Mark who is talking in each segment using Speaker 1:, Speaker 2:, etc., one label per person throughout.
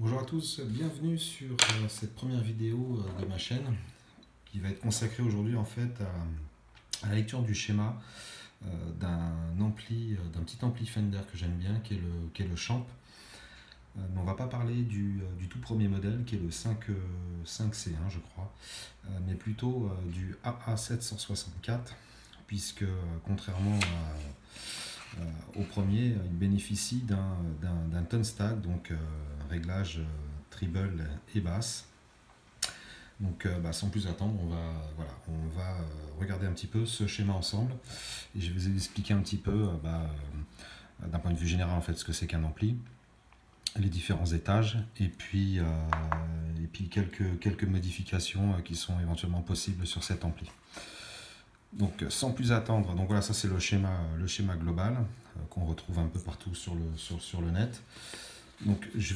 Speaker 1: Bonjour à tous, bienvenue sur cette première vidéo de ma chaîne qui va être consacrée aujourd'hui en fait à la lecture du schéma d'un petit ampli Fender que j'aime bien qui est le Champ. Mais on va pas parler du tout premier modèle qui est le 5C1 je crois, mais plutôt du AA764 puisque contrairement au premier, il bénéficie d'un tone stack, donc réglage treble et basse. Donc sans plus attendre, on va regarder un petit peu ce schéma ensemble et je vais vous expliquer un petit peu d'un point de vue général en fait ce que c'est qu'un ampli, les différents étages et puis quelques modifications qui sont éventuellement possibles sur cet ampli. Donc sans plus attendre, donc voilà, ça c'est le schéma global qu'on retrouve un peu partout sur le net. Donc je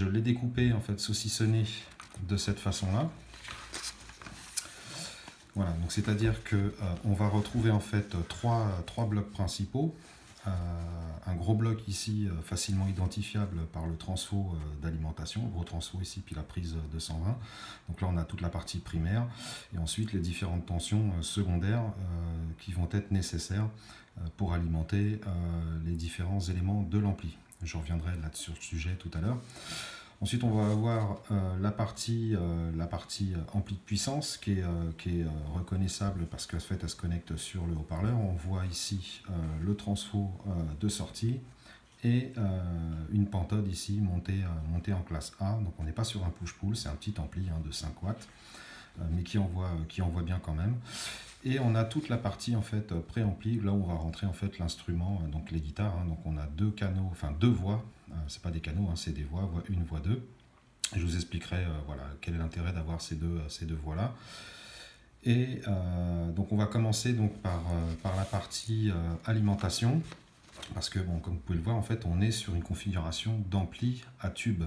Speaker 1: l'ai découpé en fait, saucissonné de cette façon-là. Voilà, donc c'est-à-dire que on va retrouver en fait trois blocs principaux. Un gros bloc ici facilement identifiable par le transfo d'alimentation, gros transfo ici, puis la prise 220. Donc là on a toute la partie primaire et ensuite les différentes tensions secondaires qui vont être nécessaires pour alimenter les différents éléments de l'ampli. Je reviendrai là sur le sujet tout à l'heure. Ensuite, on va avoir la partie ampli de puissance qui est reconnaissable parce qu'en fait, elle se connecte sur le haut-parleur. On voit ici le transfo de sortie et une pentode ici montée en classe A. Donc, on n'est pas sur un push-pull, c'est un petit ampli de 5 watts, mais qui envoie bien quand même. Et on a toute la partie en fait préampli, là où on va rentrer en fait l'instrument, donc les guitares. Donc on a deux canaux, enfin deux voix, c'est pas des canaux, c'est des voix, voix 1, voix 2. Je vous expliquerai voilà, quel est l'intérêt d'avoir ces deux voix-là. Et donc on va commencer donc par la partie alimentation, parce que bon, comme vous pouvez le voir, en fait, on est sur une configuration d'ampli à tube.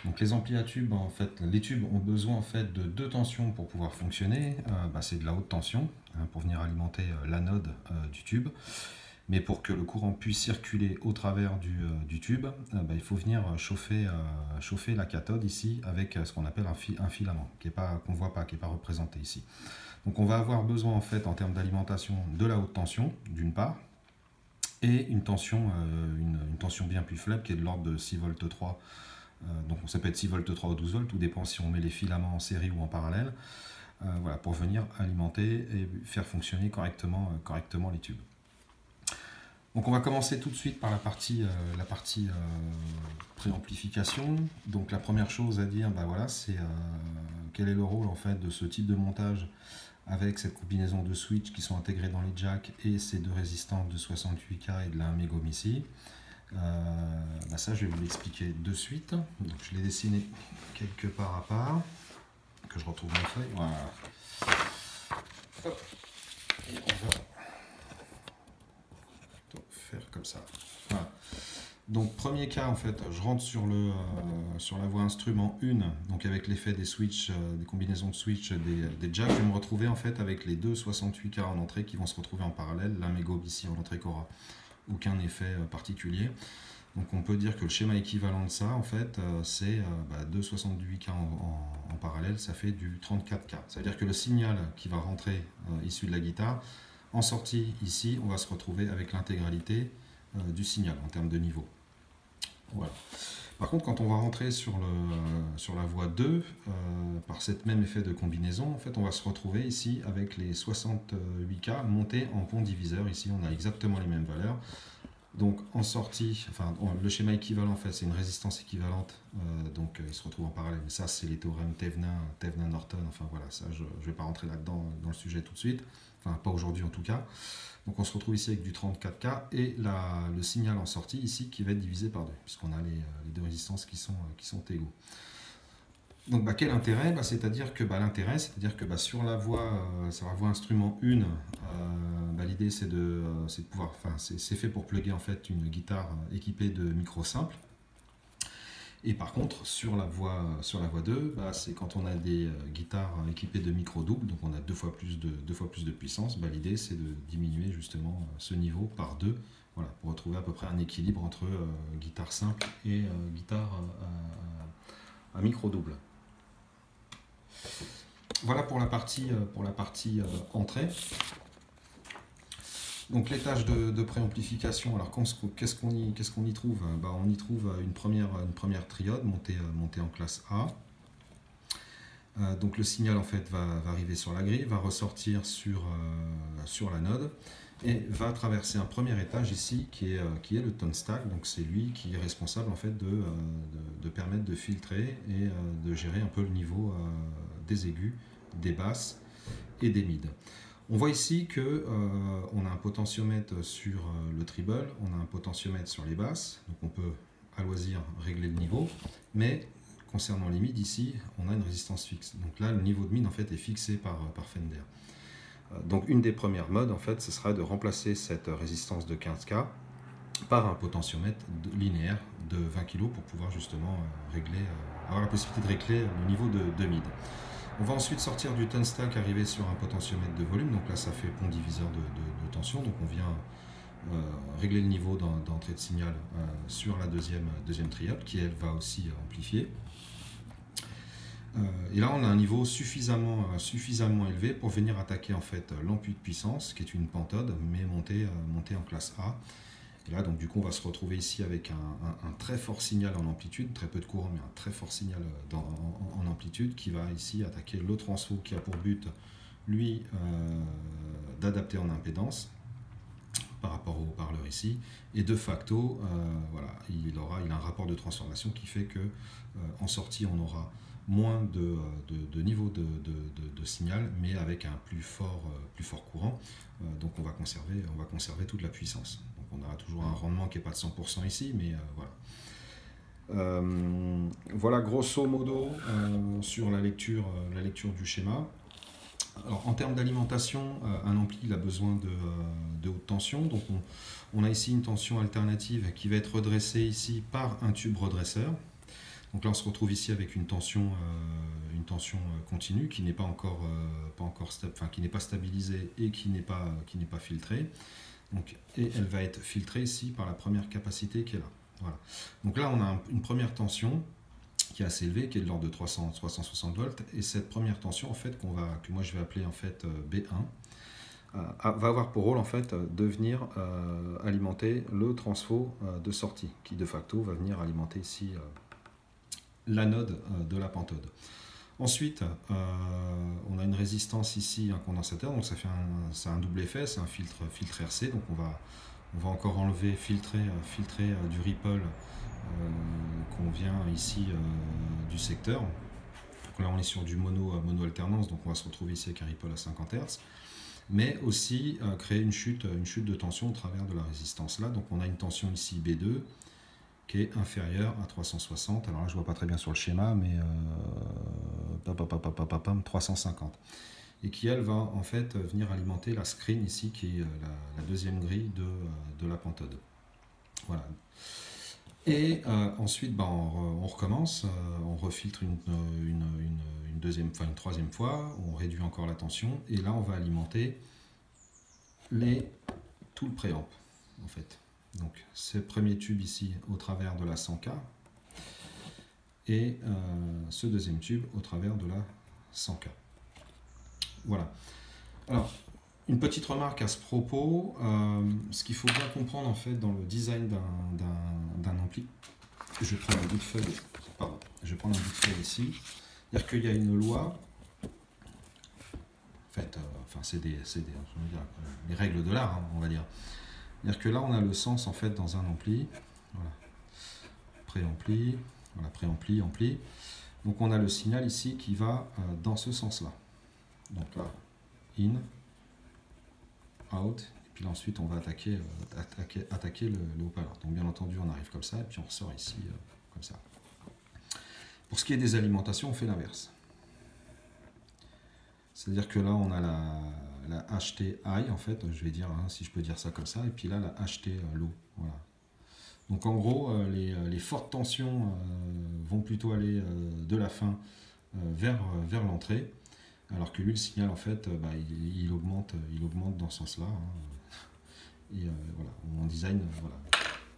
Speaker 1: Donc les amplis à tube, en fait, les tubes ont besoin en fait de deux tensions pour pouvoir fonctionner. C'est de la haute tension pour venir alimenter l'anode du tube. Mais pour que le courant puisse circuler au travers du tube, il faut venir chauffer la cathode ici avec ce qu'on appelle un filament, qu'on ne voit pas, qui n'est pas représenté ici. Donc on va avoir besoin en fait en termes d'alimentation de la haute tension d'une part, et une tension bien plus faible qui est de l'ordre de 6 volts 3. Donc ça peut être 6 volts 3 ou 12 volts, tout dépend si on met les filaments en série ou en parallèle, voilà, pour venir alimenter et faire fonctionner correctement les tubes. Donc on va commencer tout de suite par la partie préamplification. Donc la première chose à dire, c'est quel est le rôle en fait de ce type de montage avec cette combinaison de switches qui sont intégrés dans les jacks et ces deux résistances de 68K et de la 1 mégohm ici. Ça je vais vous l'expliquer de suite. Donc je l'ai dessiné quelque part à part, que je retrouve ma feuille. Voilà. Hop. Et on va faire comme ça. Voilà. Donc premier cas en fait, je rentre sur la voie instrument 1, donc avec l'effet des switches, des combinaisons de switch des jacks, je vais me retrouver en fait avec les deux 68K en entrée qui vont se retrouver en parallèle, la mégohm ici en entrée qui n'aura aucun effet particulier. Donc on peut dire que le schéma équivalent de ça en fait c'est deux 68K en parallèle, ça fait du 34K. Ça veut dire que le signal qui va rentrer issu de la guitare, en sortie ici, on va se retrouver avec l'intégralité du signal en termes de niveau. Voilà. Par contre, quand on va rentrer sur la voie 2, par cet même effet de combinaison, en fait, on va se retrouver ici avec les 68K montés en pont diviseur. Ici, on a exactement les mêmes valeurs. Donc en sortie, le schéma équivalent en fait, c'est une résistance équivalente, donc il se retrouve en parallèle. Mais ça, c'est les théorèmes Thevenin-Norton. Enfin voilà, ça, je ne vais pas rentrer là-dedans dans le sujet tout de suite. Enfin, pas aujourd'hui en tout cas. Donc on se retrouve ici avec du 34K et le signal en sortie ici qui va être divisé par 2, puisqu'on a les deux résistances qui sont égaux. Donc quel intérêt, c'est-à-dire que sur la voie instrument 1, l'idée c'est de pouvoir, c'est fait pour plugger en fait une guitare équipée de micros simples. Et par contre sur la voie 2, c'est quand on a des guitares équipées de micros doubles, donc on a deux fois plus de puissance. L'idée c'est de diminuer justement ce niveau par 2, voilà, pour retrouver à peu près un équilibre entre guitare simple et guitare un micro double. Voilà pour la partie, entrée. Donc les tâches de préamplification, alors qu'est-ce qu'on y trouve? On y trouve une première triode montée en classe A. Donc le signal en fait va arriver sur la grille, va ressortir sur l'anode et va traverser un premier étage ici qui est le tone stack. Donc c'est lui qui est responsable en fait de permettre de filtrer et de gérer un peu le niveau des aigus, des basses et des mids. On voit ici qu'on a un potentiomètre sur le treble, on a un potentiomètre sur les basses, donc on peut à loisir régler le niveau, mais concernant les mids ici, on a une résistance fixe. Donc là, le niveau de mid en fait est fixé par Fender. Donc une des premières modes en fait, ce sera de remplacer cette résistance de 15K par un potentiomètre linéaire de 20 kg pour pouvoir justement avoir la possibilité de régler le niveau de mid. On va ensuite sortir du tone stack, arriver sur un potentiomètre de volume. Donc là, ça fait pont diviseur de tension. Donc on vient régler le niveau d'entrée de signal sur la deuxième triode, qui elle va aussi amplifier. Et là, on a un niveau suffisamment élevé pour venir attaquer en fait l'ampli de puissance, qui est une pentode, mais montée en classe A. Et là, donc, du coup, on va se retrouver ici avec un très fort signal en amplitude, très peu de courant, mais un très fort signal en amplitude, qui va ici attaquer le transfo qui a pour but, lui, d'adapter en impédance par rapport au haut-parleur ici. Et de facto, voilà, il a un rapport de transformation qui fait que en sortie, on aura moins de niveau de signal, mais avec un plus fort courant. Donc on va conserver toute la puissance. Donc on aura toujours un rendement qui n'est pas de 100% ici, mais voilà. Voilà grosso modo sur la lecture du schéma. Alors, en termes d'alimentation, un ampli il a besoin de haute tension. Donc on a ici une tension alternative qui va être redressée ici par un tube redresseur. Donc là, on se retrouve ici avec une tension continue qui n'est pas qui n'est pas stabilisée et qui n'est pas filtrée. Donc, et elle va être filtrée ici par la première capacité qui est là. Voilà. Donc là, on a une première tension qui est assez élevée, qui est de l'ordre de 360 volts. Et cette première tension, en fait, que moi je vais appeler en fait B1, va avoir pour rôle en fait de venir alimenter le transfo de sortie, qui de facto va venir alimenter ici l'anode de la pentode. Ensuite, on a une résistance ici, un condensateur, donc ça fait un double effet, c'est un filtre RC, donc on va encore enlever, filtrer du ripple qu'on vient ici du secteur. Donc là on est sur du mono alternance, donc on va se retrouver ici avec un ripple à 50 Hz, mais aussi créer une chute de tension au travers de la résistance là. Donc on a une tension ici B2 qui est inférieure à 360, alors là je vois pas très bien sur le schéma, mais 350, et qui elle va en fait venir alimenter la screen ici, qui est la deuxième grille de la pentode. Voilà. Et ensuite on recommence, on refiltre une troisième fois, on réduit encore la tension, et là on va alimenter tout le préamp en fait. Donc ce premier tube ici au travers de la 100K et ce deuxième tube au travers de la 100K. Voilà. Alors, une petite remarque à ce propos, ce qu'il faut bien comprendre en fait dans le design d'un ampli, je vais prendre un bout de feuille, ici, c'est-à-dire qu'il y a une loi, en fait, c'est les règles de l'art, hein, on va dire. C'est-à-dire que là, on a le sens en fait dans un ampli, voilà, préampli, voilà, préampli, ampli. Donc on a le signal ici qui va dans ce sens-là. Donc là, in, out, et puis là, ensuite on va attaquer le haut-parleur. Donc bien entendu, on arrive comme ça, et puis on ressort ici comme ça. Pour ce qui est des alimentations, on fait l'inverse. C'est-à-dire que là, on a la HT high, en fait, je vais dire, hein, si je peux dire ça comme ça, et puis là, la HT low. Voilà. Donc en gros, les fortes tensions vont plutôt aller de la fin vers l'entrée, alors que lui, le signal, en fait, il augmente dans ce sens-là. Hein. Et voilà, on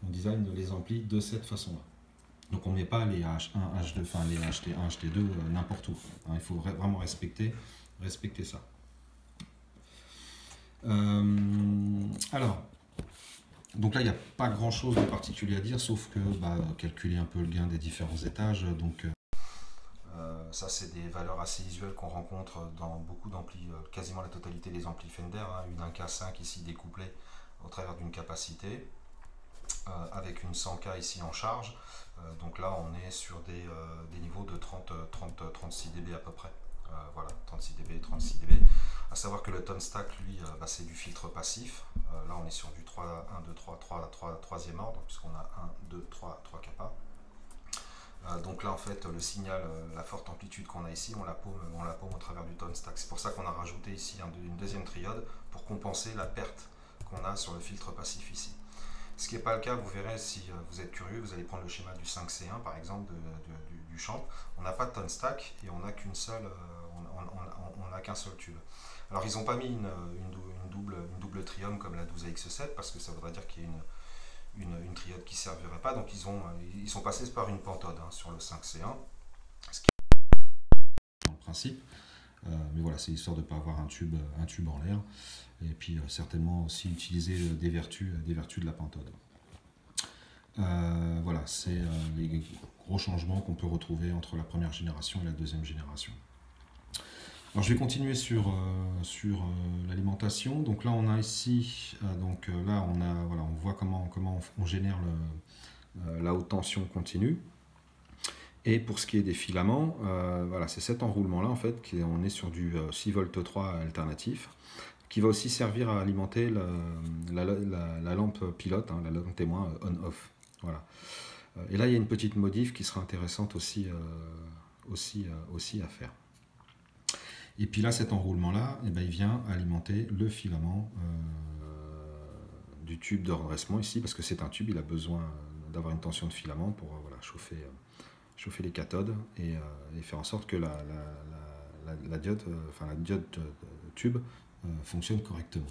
Speaker 1: design les amplis de cette façon-là. Donc on ne met pas les H1, H2, enfin les HT1, HT2 n'importe où. Hein, il faut vraiment respecter ça. Alors, donc là il n'y a pas grand chose de particulier à dire, sauf que calculer un peu le gain des différents étages. Donc ça c'est des valeurs assez usuelles qu'on rencontre dans beaucoup d'amplis, quasiment la totalité des amplis Fender, hein, une 1K5 ici découplée au travers d'une capacité. Avec une 100K ici en charge, donc là on est sur des niveaux de 36 dB à peu près, voilà, 36 dB, 36 dB, à savoir que le tone stack lui c'est du filtre passif, là on est sur du 3, 1, 2, 3, 3e ordre, puisqu'on a 1, 2, 3 kappa. Donc là en fait le signal, la forte amplitude qu'on a ici, on la paume au travers du tone stack. C'est pour ça qu'on a rajouté ici une deuxième triode pour compenser la perte qu'on a sur le filtre passif ici. Ce qui n'est pas le cas, vous verrez, si vous êtes curieux, vous allez prendre le schéma du 5C1 par exemple du champ. On n'a pas de tone stack et on n'a qu'un seul tube. Alors ils n'ont pas mis une double triome comme la 12AX7 parce que ça voudrait dire qu'il y a une triode qui ne servirait pas. Donc ils sont passés par une pentode sur le 5C1. Ce qui est en principe. Mais voilà, c'est histoire de ne pas avoir un tube en l'air. Et puis certainement aussi utiliser des vertus de la pentode. Voilà, c'est les gros changements qu'on peut retrouver entre la première génération et la deuxième génération. Alors je vais continuer sur l'alimentation. Donc là on a ici, là on voit comment on génère la haute tension continue. Et pour ce qui est des filaments, voilà, c'est cet enroulement-là, en fait, on est sur du 6 v 3 alternatif, qui va aussi servir à alimenter la lampe pilote, hein, la lampe témoin on-off. Voilà. Et là, il y a une petite modif qui sera intéressante aussi à faire. Et puis là, cet enroulement-là, il vient alimenter le filament du tube de redressement ici, parce que c'est un tube, il a besoin d'avoir une tension de filament pour chauffer les cathodes et faire en sorte que la diode tube fonctionne correctement.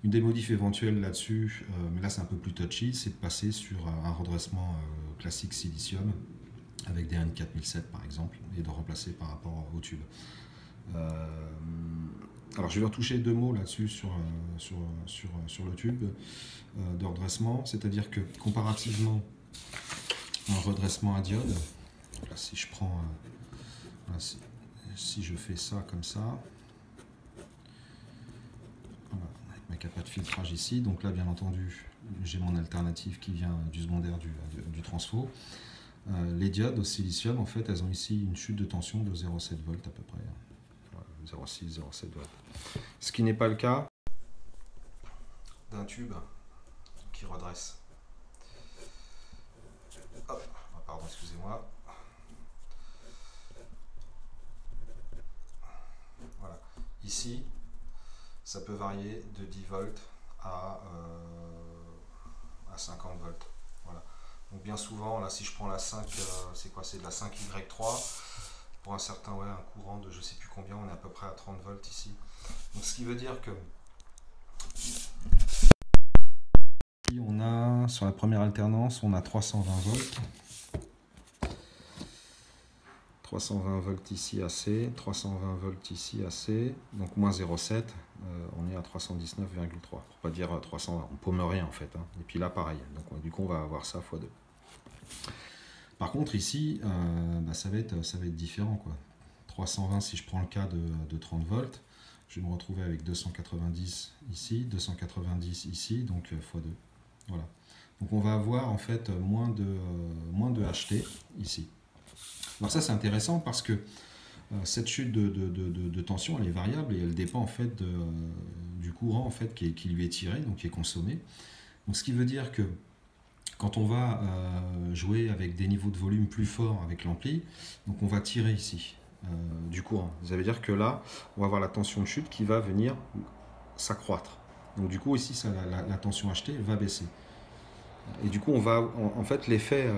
Speaker 1: Une des modifs éventuelles là-dessus, mais là c'est un peu plus touchy, c'est de passer sur un redressement classique silicium avec des N4007 par exemple et de remplacer par rapport au tube. Alors je vais retoucher deux mots là-dessus sur le tube de redressement, c'est-à-dire que comparativement à un redressement à diode, là, si je prends, si je fais ça comme ça, voilà, avec ma capa de filtrage ici, donc là bien entendu j'ai mon alternative qui vient du secondaire du transfo. Les diodes au silicium en fait elles ont ici une chute de tension de 0,7 volts à peu près, 0,6, 0,7 volts. Ce qui n'est pas le cas d'un tube qui redresse. Hop, pardon, excusez-moi. Voilà. Ici, ça peut varier de 10 volts à 50 volts. Voilà. Donc bien souvent, là, si je prends la 5, c'est quoi? C'est de la 5Y3. Pour un certain, un courant de je sais plus combien, on est à peu près à 30 volts ici. Donc ce qui veut dire que on a sur la première alternance, on a 320 volts. 320 volts ici AC, 320 volts ici AC, donc moins 0,7, on est à 319,3, pour pas dire 320, on paume rien en fait, hein. Et puis là pareil, donc du coup on va avoir ça x2. Par contre ici, ça va être différent, quoi. 320 si je prends le cas de 30 volts, je vais me retrouver avec 290 ici, 290 ici, donc x2. Voilà. Donc on va avoir en fait moins de HT ici. Alors ça c'est intéressant parce que cette chute de tension elle est variable et elle dépend en fait du courant en fait qui lui est tiré, donc qui est consommé. Donc ce qui veut dire que quand on va jouer avec des niveaux de volume plus forts avec l'ampli, donc on va tirer ici du courant. Ça veut dire que là, on va avoir la tension de chute qui va venir s'accroître. Donc du coup ici, la tension HT va baisser. Et du coup, on va, en fait, l'effet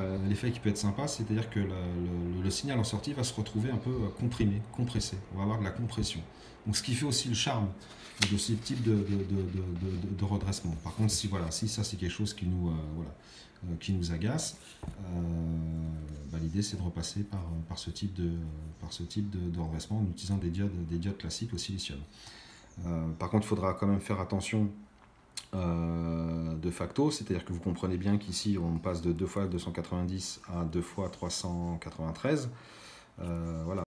Speaker 1: qui peut être sympa, c'est-à-dire que le signal en sortie va se retrouver un peu comprimé, compressé. On va avoir de la compression. Donc, ce qui fait aussi le charme de ce type de redressement. Par contre, si ça c'est quelque chose qui nous qui nous agacent, l'idée c'est de repasser par ce type de redressement en utilisant des diodes classiques au silicium. Par contre, il faudra quand même faire attention de facto, c'est-à-dire que vous comprenez bien qu'ici on passe de 2 fois 290 à 2 fois 393. Voilà.